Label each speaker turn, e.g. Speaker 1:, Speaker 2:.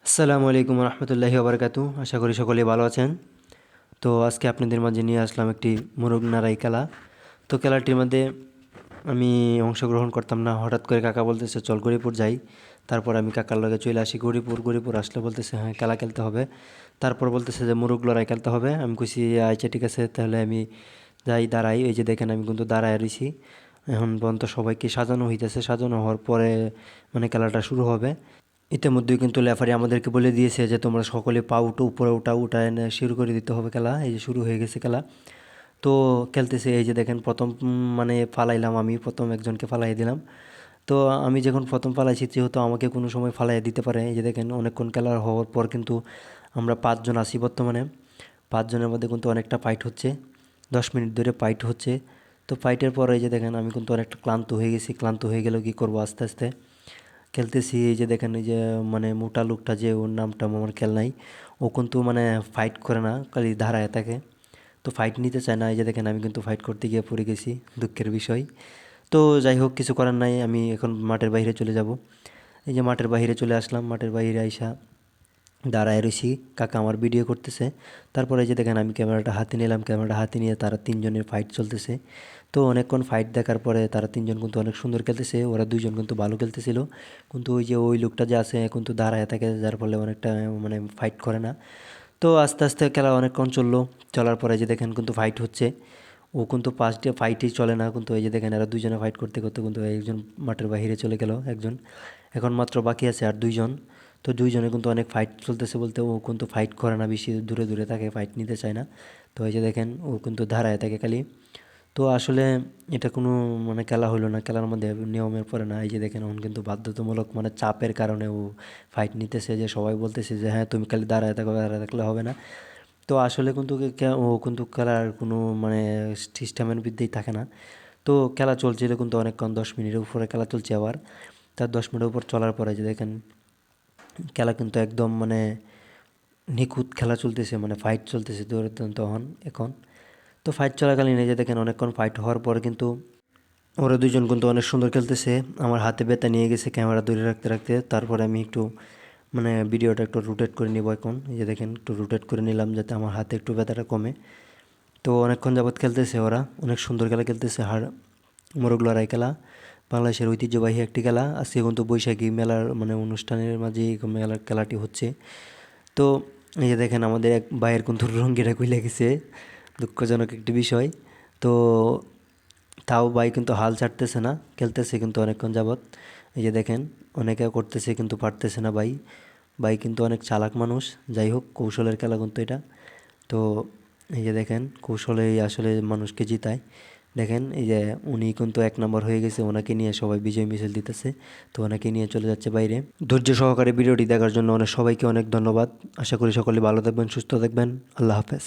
Speaker 1: আসসালামু আলাইকুম রহমতুল্লাহি ওবরকাতু। আশা করি সকলেই ভালো আছেন। তো আজকে আপনাদের মাঝে নিয়ে আসলাম একটি মোরগ নাড়াই খেলা। তো খেলাটির মধ্যে আমি অংশগ্রহণ করতাম না, হঠাৎ করে কাকা বলতেছে চল গরিপুর যাই। তারপর আমি কাকার লগে চলে আসি গরিপুর আসলে বলতেছে হ্যাঁ খেলা খেলতে হবে। তারপর বলতেছে যে মোরগ লড়াই খেলতে হবে। আমি কইছি আচ্ছা ঠিক আছে, তাহলে আমি যাই দাঁড়াই। এই যে দেখেন আমি কিন্তু দাঁড়ায় রইছি। এখন পর্যন্ত সবাইকে সাজানো হইতেছে, সাজানো হওয়ার পরে মানে খেলাটা শুরু হবে। ইতিমধ্যেই কিন্তু রেফারি আমাদেরকে বলে দিয়েছে যে তোমরা সকলে পা উঠো, উপরে উঠায় এনে শুরু করে দিতে হবে খেলা। এই যে শুরু হয়ে গেছে খেলা। তো খেলতেছে, এই যে দেখেন প্রথম মানে ফালাইলাম, আমি প্রথম একজনকে ফালাই দিলাম। তো আমি যখন প্রথম ফালাইছি যেহেতু আমাকে কোনো সময় ফালাই দিতে পারে। এই যে দেখেন অনেকক্ষণ খেলা হওয়ার পর কিন্তু আমরা 5 জন আছি বর্তমানে। 5 জনের মধ্যে কিন্তু অনেকটা ফাইট হচ্ছে, 10 মিনিট ধরে ফাইট হচ্ছে। তো ফাইটের পর এই যে দেখেন আমি কিন্তু অনেকটা ক্লান্ত হয়ে গেছি। ক্লান্ত হয়ে গেলেও কী করবো, আস্তে আস্তে খেলতেছি। এই যে দেখেন এই যে মানে মোটা লোকটা, যে ওর নামটা আমার খেয়াল নাই, ও কিন্তু মানে ফাইট করে না, খালি দাঁড়ায় থাকে। তো ফাইট নিতে চায় না। এই যে দেখেন আমি কিন্তু ফাইট করতে গিয়ে পড়ে গেছি, দুঃখের বিষয়। তো যাই হোক, কিছু করার নাই, আমি এখন মাঠের বাইরে চলে যাব। এই যে মাঠের বাইরে চলে আসলাম, মাঠের বাইরে আইসা দাঁড়ায় রইছি। কাকা আমার ভিডিও করতেছে। তারপরে এই যে দেখেন আমি ক্যামেরাটা হাতে নিলাম, ক্যামেরাটা হাতে নিয়ে তারা 3 জনের ফাইট চলতেছে। তো অনেকক্ষণ ফাইট দেখার পরে তারা 3 জন কিন্তু অনেক সুন্দর খেলতেছে, ওরা 2 জন কিন্তু ভালো খেলতেছিল। কিন্তু ওই যে ওই লোকটা যে আছে কিন্তু দাঁড়ায় থাকে, যার ফলে অনেকটা মানে ফাইট করে না। তো আস্তে আস্তে খেলা অনেকক্ষণ চললো। চলার পরে যে দেখেন কিন্তু ফাইট হচ্ছে। ও কিন্তু ফার্স্ট ডে ফাইটই চলে না, কিন্তু এই যে দেখেন এরা 2 জনে ফাইট করতে করতে কিন্তু একজন মাঠের বাইরে চলে গেল একজন। এখন মাত্র বাকি আছে আর 2 জন। তো 2 জনে কিন্তু অনেক ফাইট চলতেছে, বলতে ও কিন্তু ফাইট করে না, বেশি দূরে দূরে থাকে, ফাইট নিতে চায় না। তো এই যে দেখেন ও কিন্তু দাঁড়ায় থাকে খালি। তো আসলে এটা কোনো মানে খেলা হলো না, খেলার মধ্যে নিয়মের পরে না। এই যে দেখেন এখন কিন্তু বাধ্যতামূলক মানে চাপের কারণে ও ফাইট নিতেছে, যে সবাই বলতেছে যে হ্যাঁ তুমি খালি দাঁড়ায় থাকো, দাঁড়ায় থাকলে হবে না। তো আসলে কিন্তু ও কিন্তু খেলার কোনো মানে সিস্টেমের বিদ্যেই থাকে না। তো খেলা চলছিল কিন্তু অনেকক্ষণ, 10 মিনিটের উপরে খেলা চলছে আবার। তার 10 মিনিটের উপর চলার পরে যে দেখেন খেলা কিন্তু একদম মানে নিখুঁত খেলা চলতেছে, মানে ফাইট চলতেছে তখন এখন। তো ফাইট চলাকালীন এই যে দেখেন অনেকক্ষণ ফাইট হওয়ার পর কিন্তু ওরা 2 জন কিন্তু অনেক সুন্দর খেলতেছে। আমার হাতে ব্যথা নিয়ে গেছে ক্যামেরা দূরে রাখতে রাখতে। তারপরে আমি একটু মানে ভিডিওটা একটু রোটেট করে নিব এখন। এই যে দেখেন একটু রোটেট করে নিলাম যাতে আমার হাতে একটু ব্যথাটা কমে। তো অনেকক্ষণ যাবৎ খেলতেছে ওরা, অনেক সুন্দর খেলা খেলতেছে। মোরগ লড়াই খেলা বাংলাদেশের ঐতিহ্যবাহী একটি খেলা। আজকে কিন্তু বৈশাখী মেলার মানে অনুষ্ঠানের মাঝে এই মেলার খেলাটি হচ্ছে। তো এই যে দেখেন আমাদের এক ভাইয়ের কিন্তু রঙ্গিটা খুলে গেছে, দুঃখজনক একটি বিষয়। তো তাও ভাই কিন্তু হাল ছাড়তেছে না, খেলতেছে কিন্তু অনেকক্ষণ যাবৎ। এই যে দেখেন অনেকে করতেছে কিন্তু পারতেছে না ভাই। ভাই কিন্তু অনেক চালাক মানুষ। যাই হোক, কৌশলের খেলা কিন্তু এটা। তো এই যে দেখেন কৌশলেই আসলে মানুষকে জিতায়। দেখেন এই যে উনি কিন্তু 1 নম্বর হয়ে গেছে, ওনাকে নিয়ে সবাই বিজয় মিছিল দিতেছে। তো ওনাকে নিয়ে চলে যাচ্ছে বাইরে। ধৈর্য সহকারে ভিডিওটি দেখার জন্য অনেক সবাইকে অনেক ধন্যবাদ। আশা করি সকলে ভালো থাকবেন, সুস্থ থাকবেন। আল্লাহ হাফেজ।